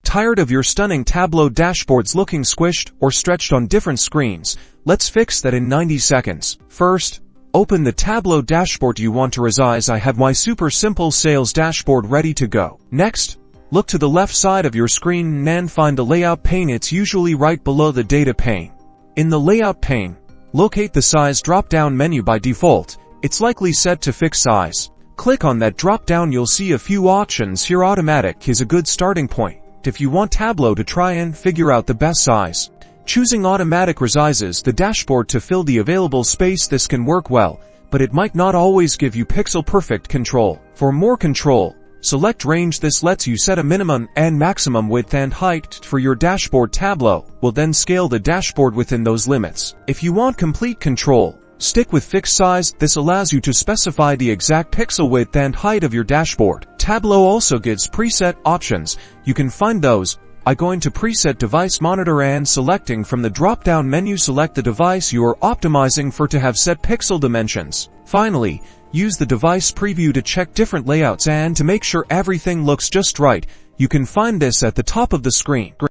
Tired of your stunning Tableau dashboards looking squished or stretched on different screens? Let's fix that in 90 seconds. First, open the Tableau dashboard you want to resize. I have my super simple sales dashboard ready to go. Next, look to the left side of your screen and find the layout pane. It's usually right below the data pane. In the layout pane, locate the size drop-down menu. By default, it's likely set to fixed size. Click on that drop-down. You'll see a few options here. Automatic is a good starting point if you want Tableau to try and figure out the best size. Choosing automatic resizes the dashboard to fill the available space. This can work well, but it might not always give you pixel-perfect control. For more control, select range. This lets you set a minimum and maximum width and height for your dashboard. Tableau will then scale the dashboard within those limits. If you want complete control, stick with fixed size. This allows you to specify the exact pixel width and height of your dashboard. Tableau also gives preset options. You can find those by going to Preset Device Monitor and selecting from the drop-down menu. Select the device you are optimizing for to have set pixel dimensions. Finally, use the device preview to check different layouts and to make sure everything looks just right. You can find this at the top of the screen.